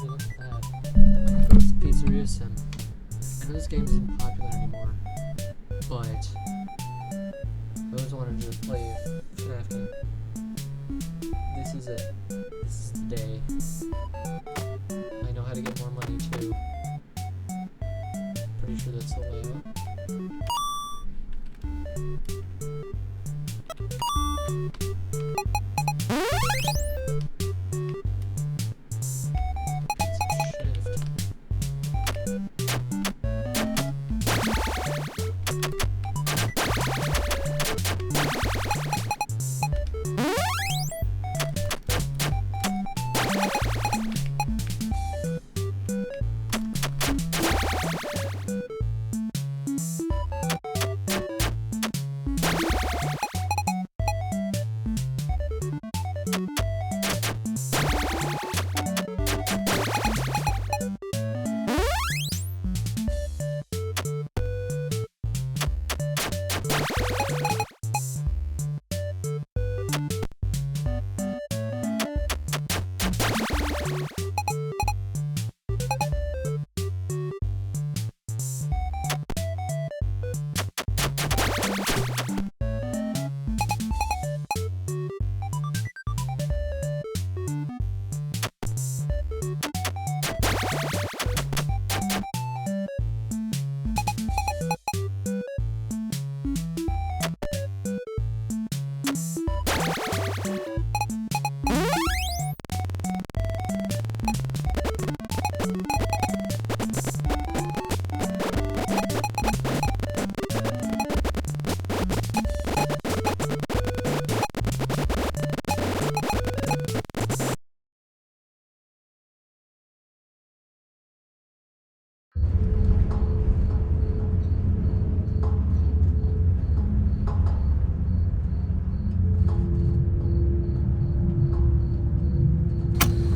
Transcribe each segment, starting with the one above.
Hey, look at that. It's Pizzaria Sim. I know this game isn't popular anymore, but I always wanted to play a FNAF game. This is it. This is the day. I know how to get more money too. Pretty sure that's the layout.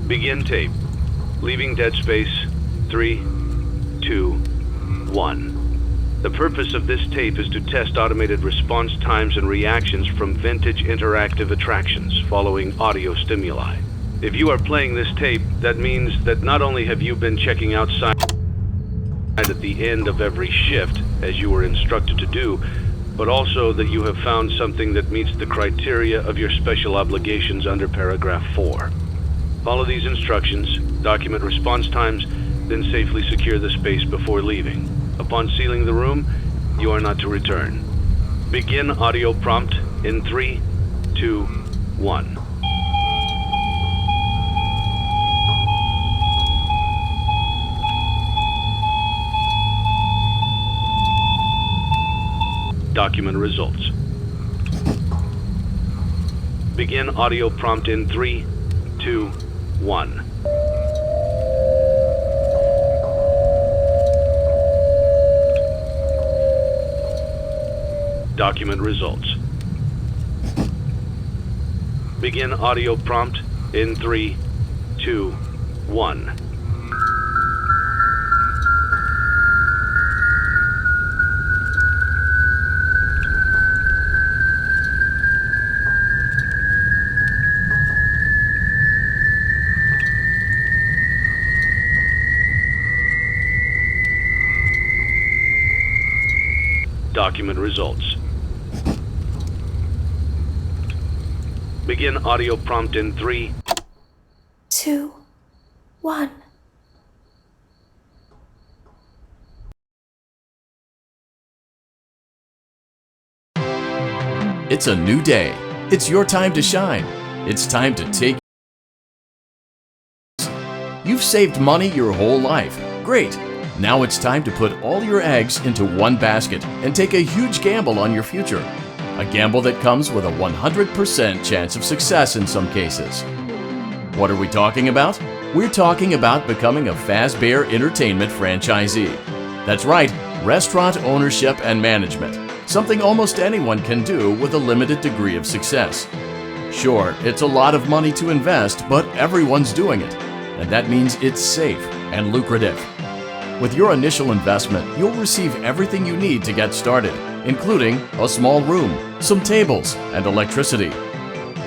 Begin tape. Leaving Dead Space. 3, 2, 1. The purpose of this tape is to test automated response times and reactions from vintage interactive attractions following audio stimuli. If you are playing this tape, that means that not only have you been checking outside at the end of every shift, as you were instructed to do, but also that you have found something that meets the criteria of your special obligations under paragraph 4. Follow these instructions, document response times, then safely secure the space before leaving. Upon sealing the room, you are not to return. Begin audio prompt in 3, 2, 1. Document results. Begin audio prompt in 3, 2, 1. Document results. Begin audio prompt in 3, 2, 1. Document results. Begin audio prompt in 3, 2, 1. It's a new day. It's your time to shine. It's time to take. You've saved money your whole life. Great. Now it's time to put all your eggs into one basket and take a huge gamble on your future. A gamble that comes with a 100% chance of success in some cases. What are we talking about? We're talking about becoming a Fazbear Entertainment franchisee. That's right, restaurant ownership and management. Something almost anyone can do with a limited degree of success. Sure, it's a lot of money to invest, but everyone's doing it. And that means it's safe and lucrative. With your initial investment, you'll receive everything you need to get started, including a small room, some tables, and electricity.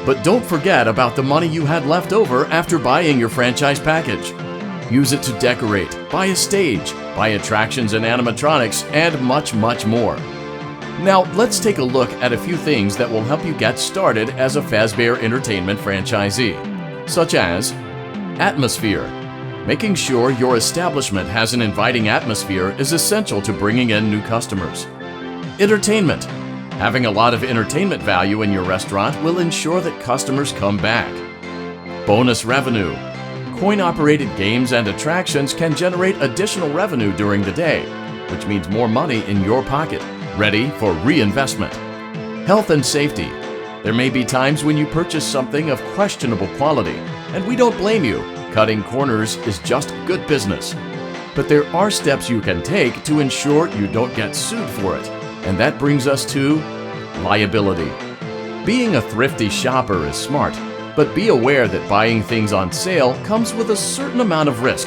But don't forget about the money you had left over after buying your franchise package. Use it to decorate, buy a stage, buy attractions and animatronics, and much, much more. Now, let's take a look at a few things that will help you get started as a Fazbear Entertainment franchisee, such as atmosphere. Making sure your establishment has an inviting atmosphere is essential to bringing in new customers. Entertainment. Having a lot of entertainment value in your restaurant will ensure that customers come back. Bonus revenue. Coin-operated games and attractions can generate additional revenue during the day, which means more money in your pocket, ready for reinvestment. Health and safety. There may be times when you purchase something of questionable quality, and we don't blame you. Cutting corners is just good business. But there are steps you can take to ensure you don't get sued for it, and that brings us to liability. Being a thrifty shopper is smart, but be aware that buying things on sale comes with a certain amount of risk.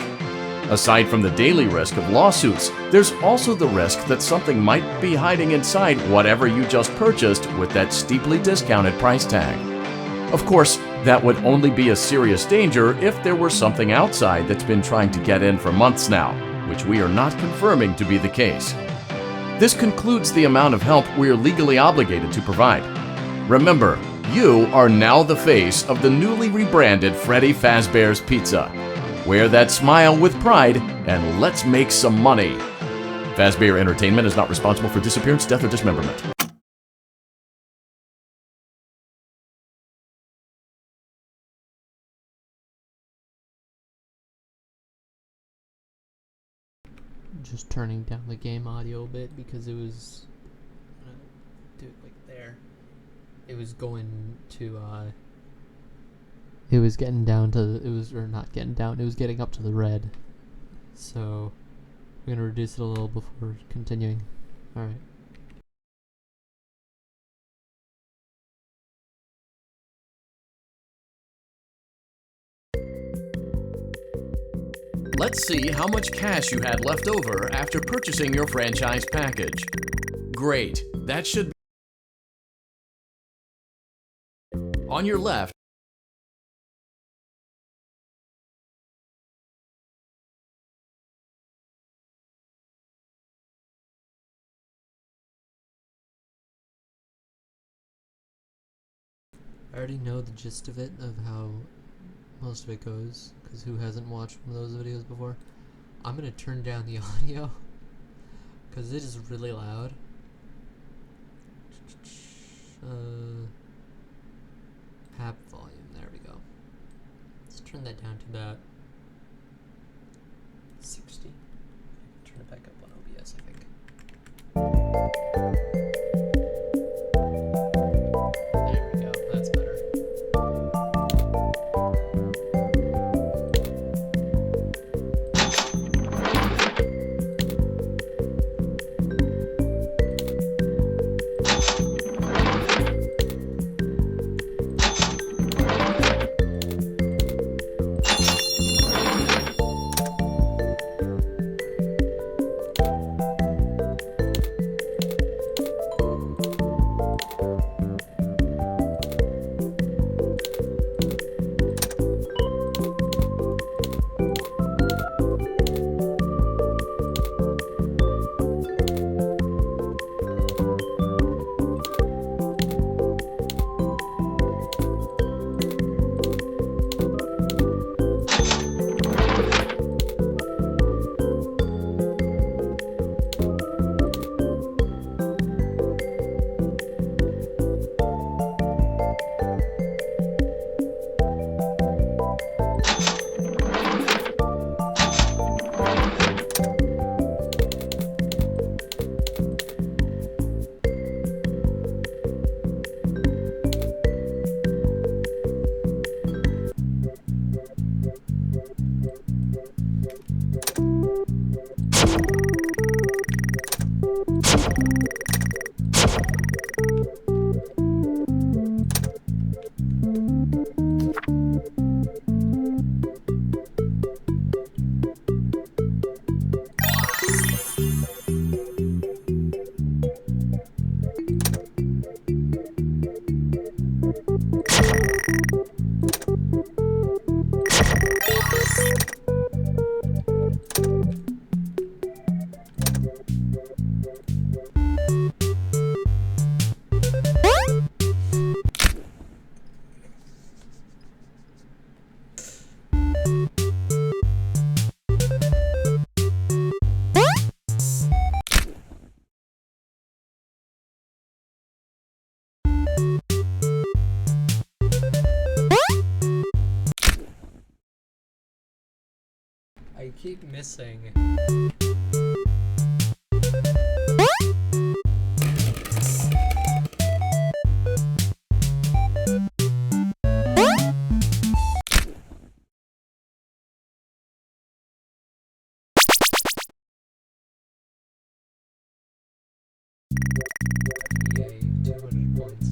Aside from the daily risk of lawsuits, there's also the risk that something might be hiding inside whatever you just purchased with that steeply discounted price tag. Of course, that would only be a serious danger if there were something outside that's been trying to get in for months now, which we are not confirming to be the case. This concludes the amount of help we are legally obligated to provide. Remember, you are now the face of the newly rebranded Freddy Fazbear's Pizza. Wear that smile with pride, and let's make some money. Fazbear Entertainment is not responsible for disappearance, death, or dismemberment. Just turning down the game audio a bit because it was... do it like there. It was going to, it was getting down to, or not getting down, it was getting up to the red. So, we're going to reduce it a little before continuing. Alright. Let's see how much cash you had left over after purchasing your franchise package. Great, that should be on your left. I already know the gist of it, of how most of it goes, because who hasn't watched one of those videos before? I'm going to turn down the audio, because it is really loud. App volume, there we go. Let's turn that down to about 60. Turn it back up on OBS, I think. There we go, that's better. I keep missing. Yay, 200 points.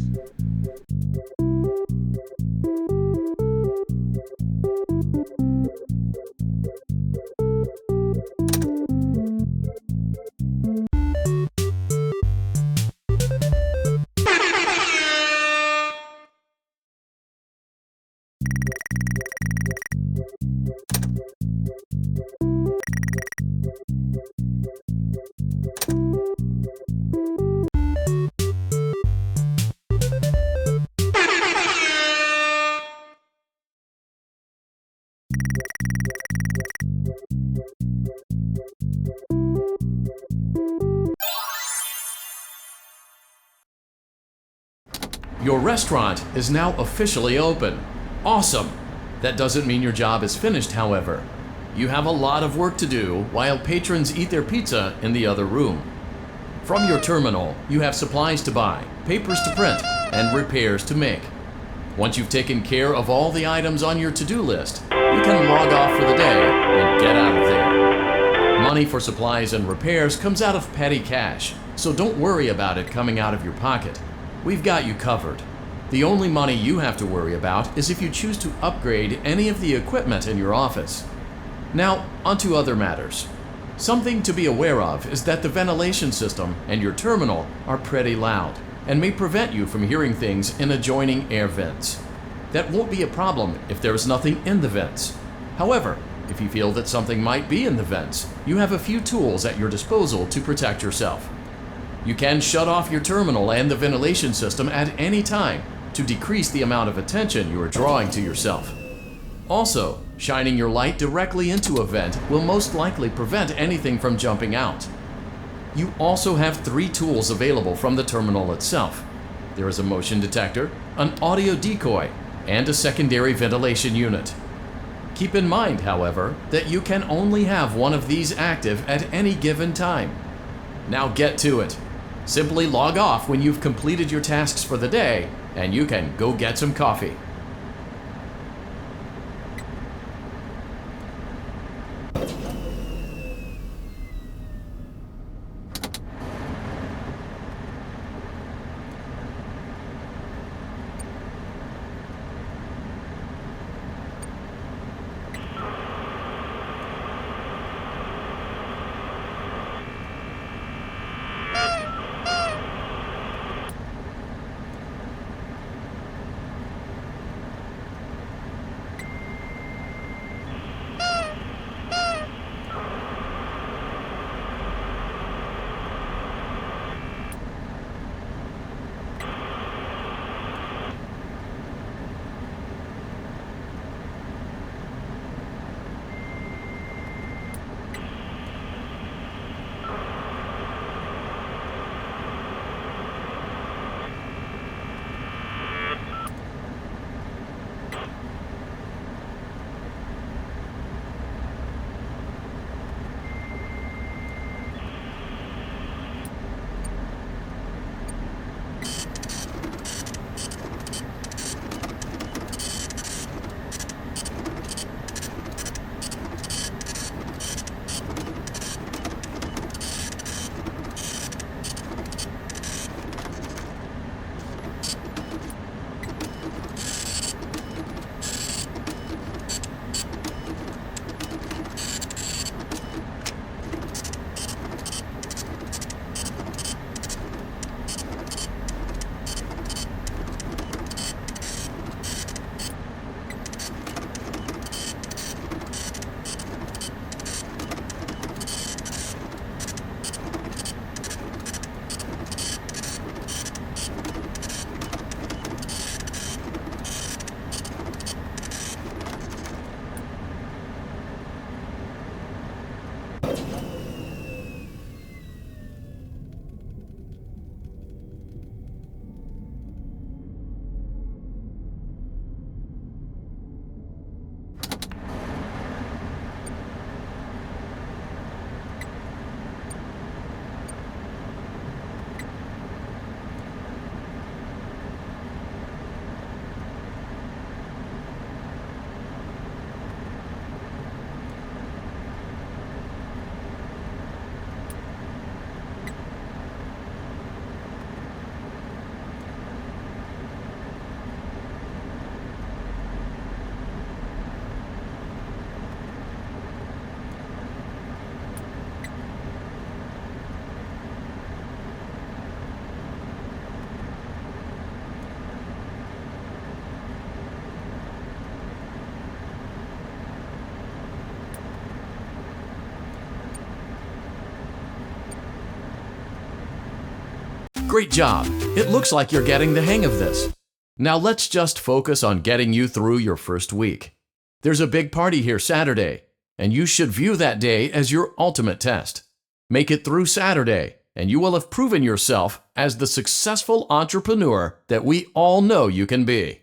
Your restaurant is now officially open. Awesome! That doesn't mean your job is finished, however. You have a lot of work to do while patrons eat their pizza in the other room. From your terminal, you have supplies to buy, papers to print, and repairs to make. Once you've taken care of all the items on your to-do list, you can log off for the day and get out of there. Money for supplies and repairs comes out of petty cash, so don't worry about it coming out of your pocket. We've got you covered. The only money you have to worry about is if you choose to upgrade any of the equipment in your office. Now, onto other matters. Something to be aware of is that the ventilation system and your terminal are pretty loud and may prevent you from hearing things in adjoining air vents. That won't be a problem if there is nothing in the vents. However, if you feel that something might be in the vents, you have a few tools at your disposal to protect yourself. You can shut off your terminal and the ventilation system at any time to decrease the amount of attention you are drawing to yourself. Also, shining your light directly into a vent will most likely prevent anything from jumping out. You also have 3 tools available from the terminal itself. There is a motion detector, an audio decoy, and a secondary ventilation unit. Keep in mind, however, that you can only have one of these active at any given time. Now get to it. Simply log off when you've completed your tasks for the day, and you can go get some coffee. Great job! It looks like you're getting the hang of this. Now let's just focus on getting you through your first week. There's a big party here Saturday, and you should view that day as your ultimate test. Make it through Saturday, and you will have proven yourself as the successful entrepreneur that we all know you can be.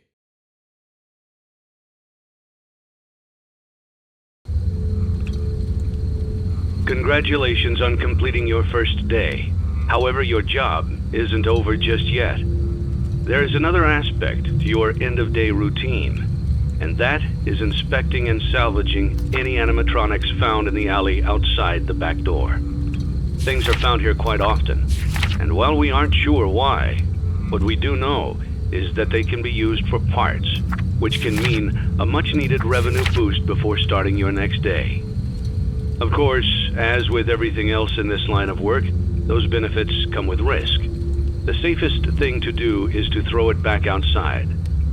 Congratulations on completing your first day. However, your job isn't over just yet. There is another aspect to your end-of-day routine, and that is inspecting and salvaging any animatronics found in the alley outside the back door. Things are found here quite often, and while we aren't sure why, what we do know is that they can be used for parts, which can mean a much-needed revenue boost before starting your next day. Of course, as with everything else in this line of work, those benefits come with risk. The safest thing to do is to throw it back outside,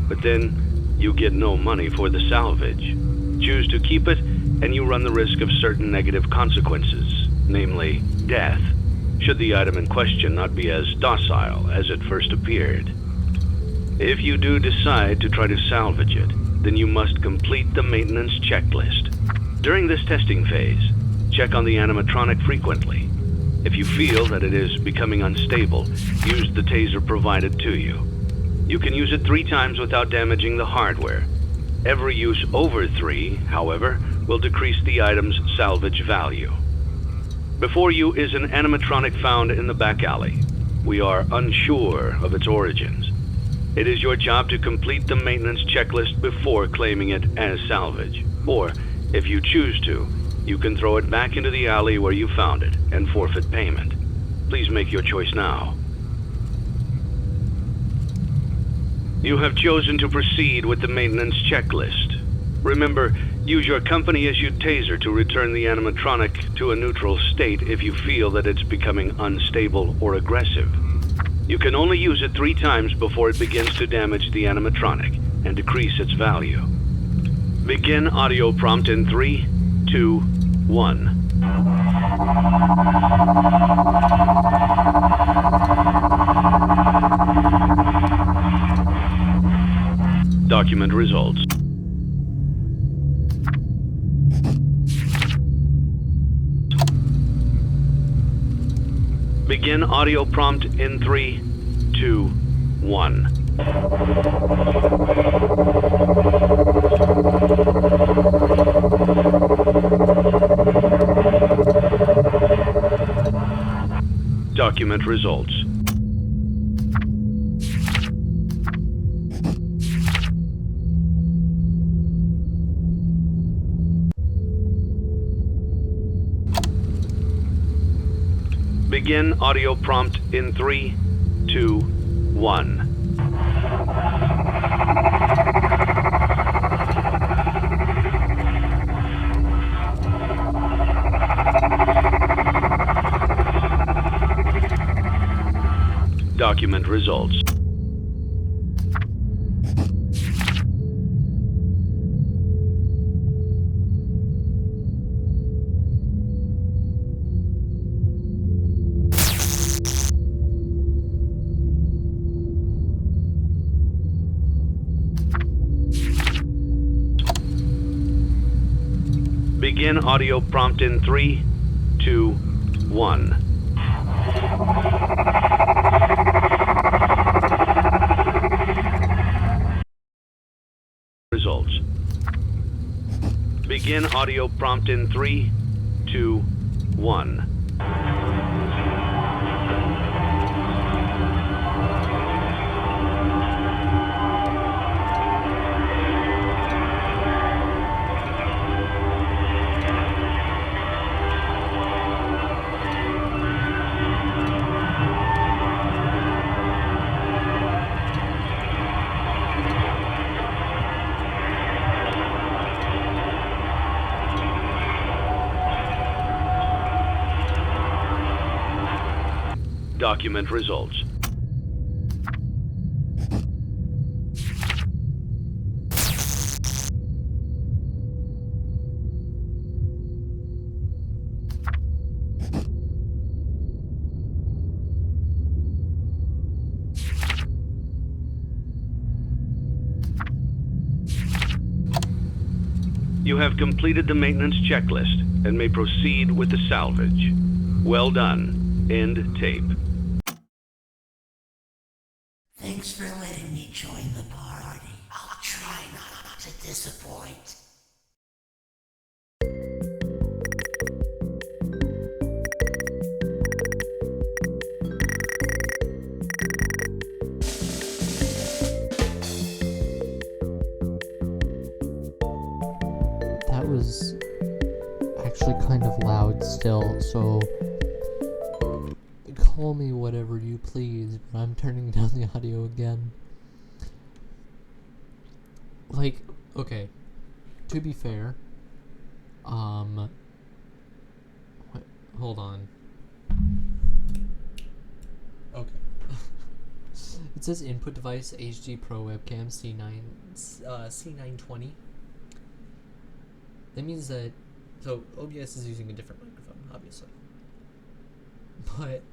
but then you get no money for the salvage. Choose to keep it, and you run the risk of certain negative consequences, namely death, should the item in question not be as docile as it first appeared. If you do decide to try to salvage it, then you must complete the maintenance checklist. During this testing phase, check on the animatronic frequently. If you feel that it is becoming unstable, use the taser provided to you. You can use it 3 times without damaging the hardware. Every use over 3, however, will decrease the item's salvage value. Before you is an animatronic found in the back alley. We are unsure of its origins. It is your job to complete the maintenance checklist before claiming it as salvage. Or, if you choose to, you can throw it back into the alley where you found it and forfeit payment. Please make your choice now. You have chosen to proceed with the maintenance checklist. Remember, use your company-issued taser to return the animatronic to a neutral state if you feel that it's becoming unstable or aggressive. You can only use it 3 times before it begins to damage the animatronic and decrease its value. Begin audio prompt in 3, 2, 1. Document results. Begin audio prompt in 3, 2, 1. Document results. Begin audio prompt in 3, 2, 1. Document results. Begin audio prompt in 3, 2, 1. Results. Begin audio prompt in 3, 2, 1. Document results. You have completed the maintenance checklist and may proceed with the salvage. Well done. End tape. Thanks for letting me join the party. I'll try not to disappoint. That was actually kind of loud still, so call me whatever you please, but I'm turning down the audio again. Like, okay, to be fair, wait, hold on. Okay. It says input device HD Pro webcam C920. That means that, so OBS is using a different microphone, obviously. But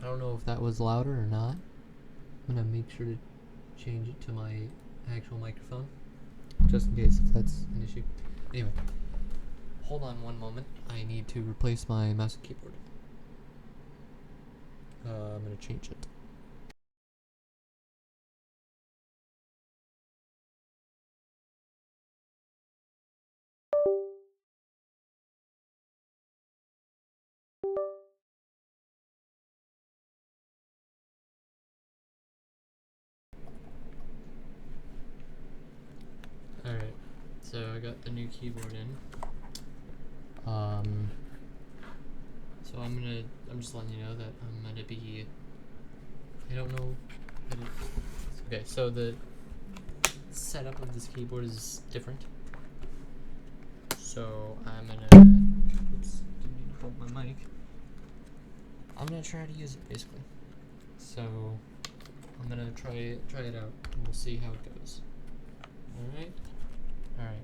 I don't know if that was louder or not. I'm gonna make sure to change it to my actual microphone, just in case if that's an issue. Anyway, hold on one moment. I need to replace my mouse and keyboard. I'm gonna change it. Alright, so I got the new keyboard in. So I'm just letting you know that I'm gonna be, I don't know, okay, so the setup of this keyboard is different. So I'm gonna, oops, didn't mean to hold my mic. I'm gonna try to use it basically. So I'm gonna try it out and we'll see how it goes. Alright? Alright.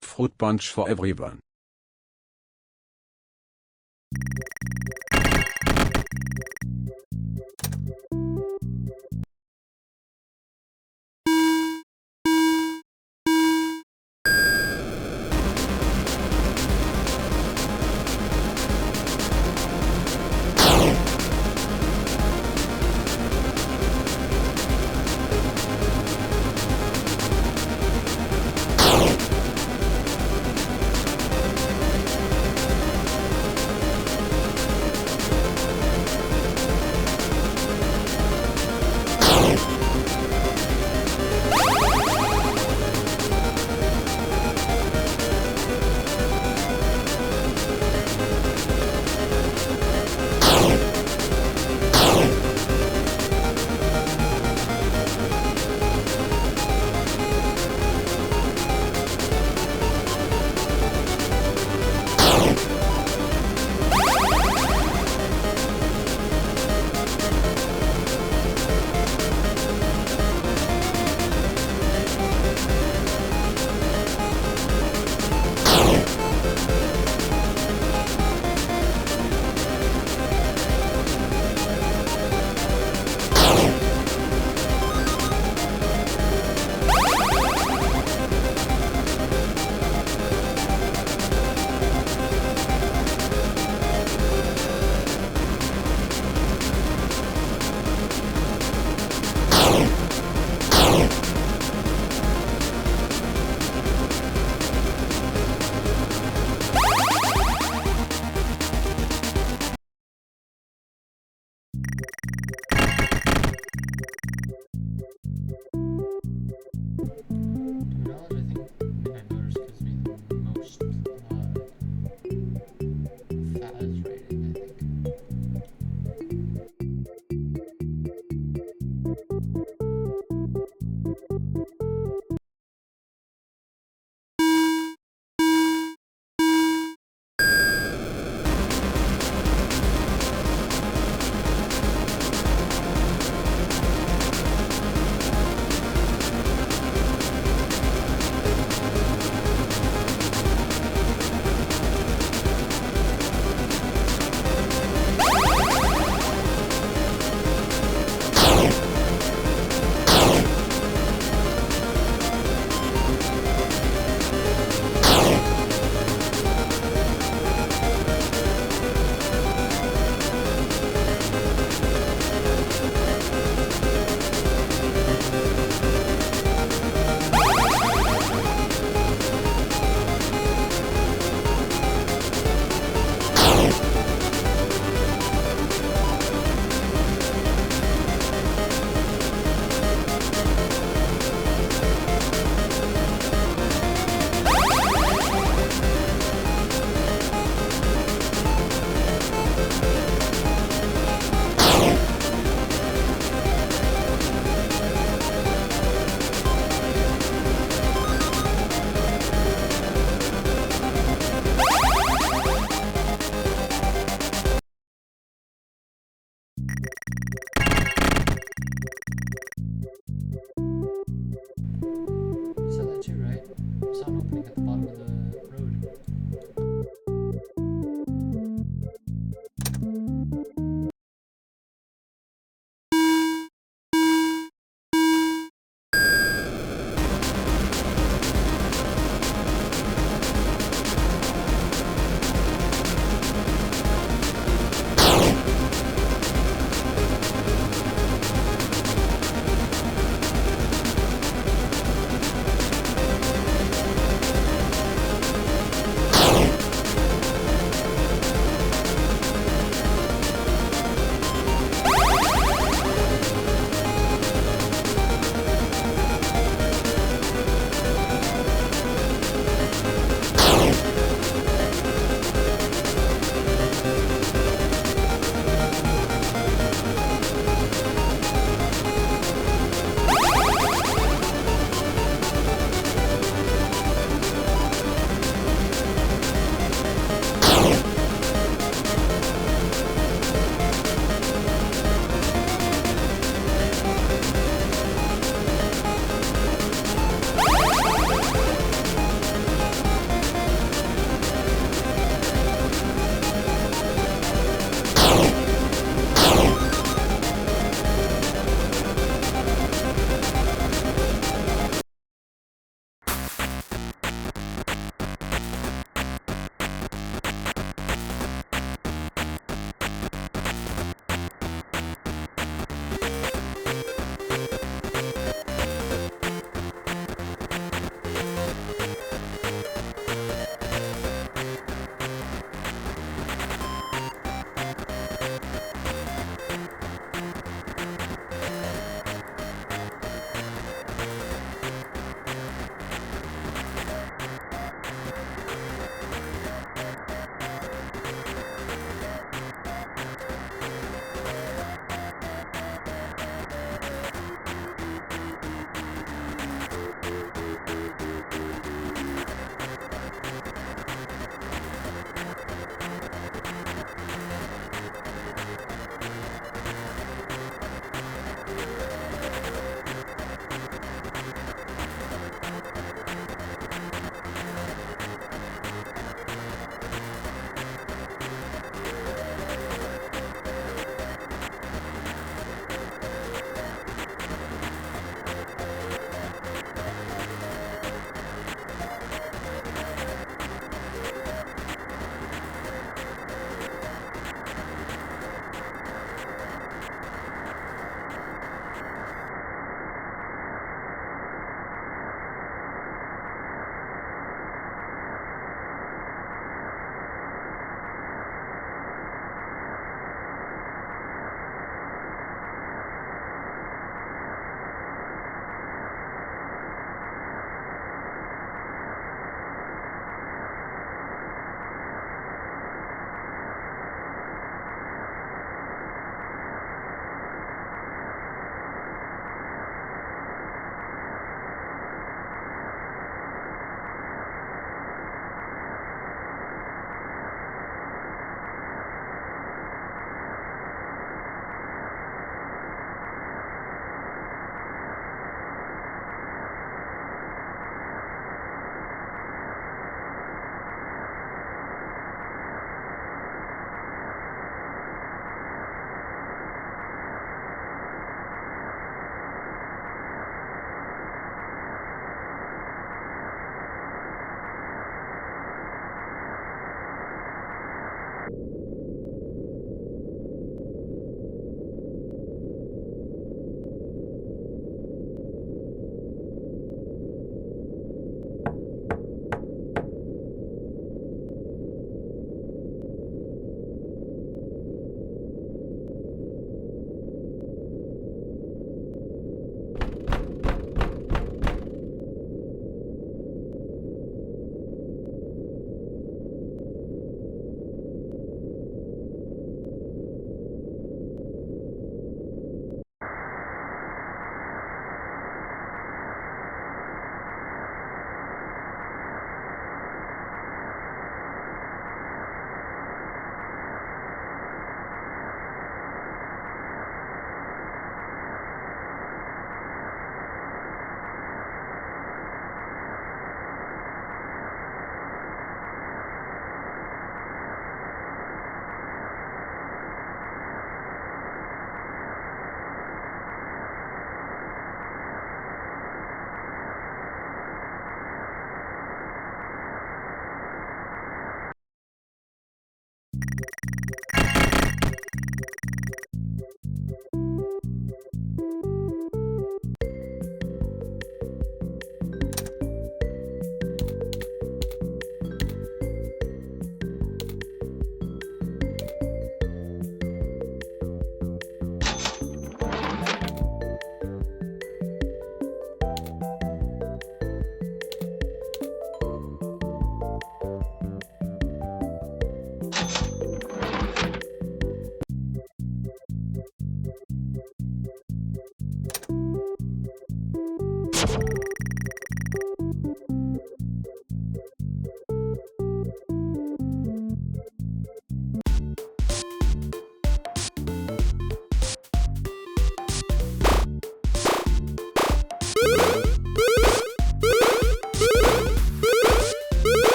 Fruit punch for everyone. To my knowledge, I think Midnight Motors gives me the most Faz rating, I think. You saw that too, right? I saw an opening at the bottom of the road.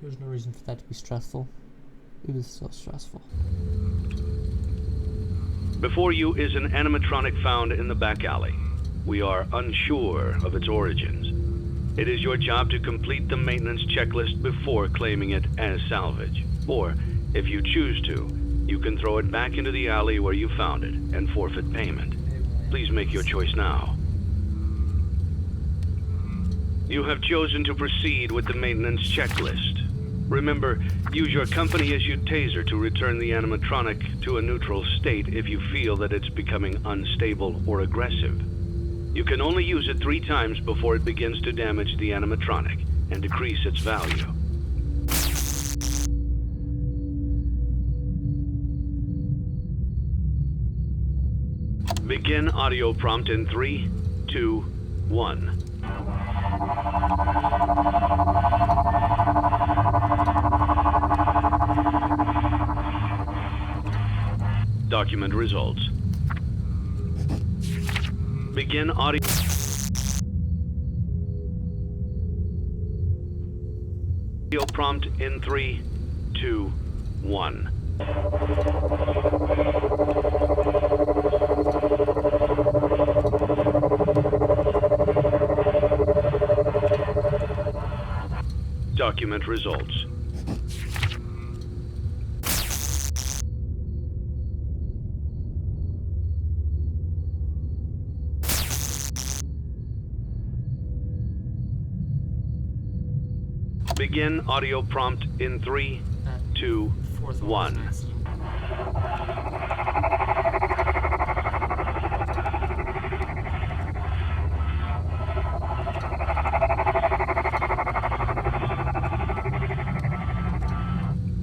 There's no reason for that to be stressful. It was so stressful. Before you is an animatronic found in the back alley. We are unsure of its origins. It is your job to complete the maintenance checklist before claiming it as salvage. Or, if you choose to, you can throw it back into the alley where you found it and forfeit payment. Please make your choice now. You have chosen to proceed with the maintenance checklist. Remember, use your company-issued taser to return the animatronic to a neutral state if you feel that it's becoming unstable or aggressive. You can only use it 3 times before it begins to damage the animatronic and decrease its value. Begin audio prompt in 3, 2, 1. Document results. Begin audio prompt in 3, 2, 1. Document results. Begin audio prompt in 3, 2, 1.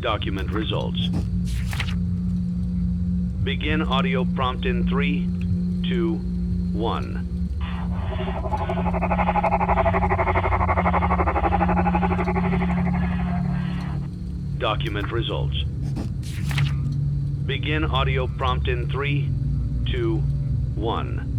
Document results. Begin audio prompt in 3, 2, 1. Document results. Begin audio prompt in 3, 2, 1.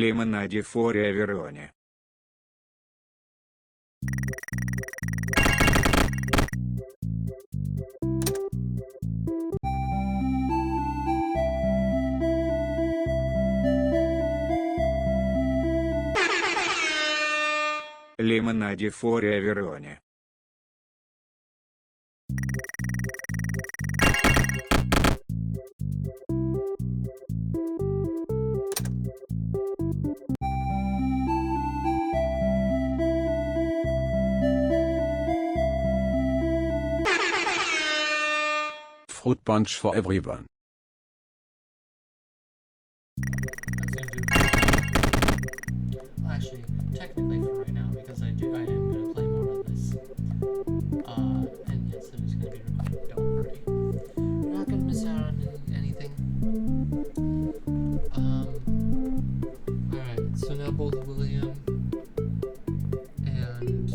Лимонаде форе Вероне. Лимонаде форе Вероне. Fruit punch for everyone. Well, actually, technically for right now, because I am gonna play more of this. And yes, it is gonna be recorded. Don't worry. You're not gonna miss out on anything. Alright, so now both William and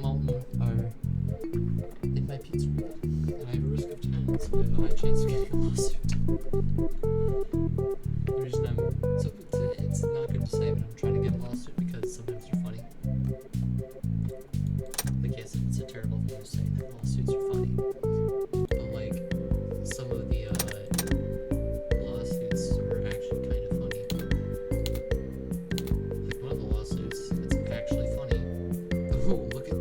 Malton are in my pizzeria, and I have a risk of 10, so I have a high chance of getting a lawsuit. The reason it's not good to say, but I'm trying to get a lawsuit because sometimes they're funny. Like, yes, it's a terrible thing to say that lawsuits are funny, but like, some of the lawsuits are actually kind of funny. Like one of the lawsuits, it's actually funny. Ooh, look at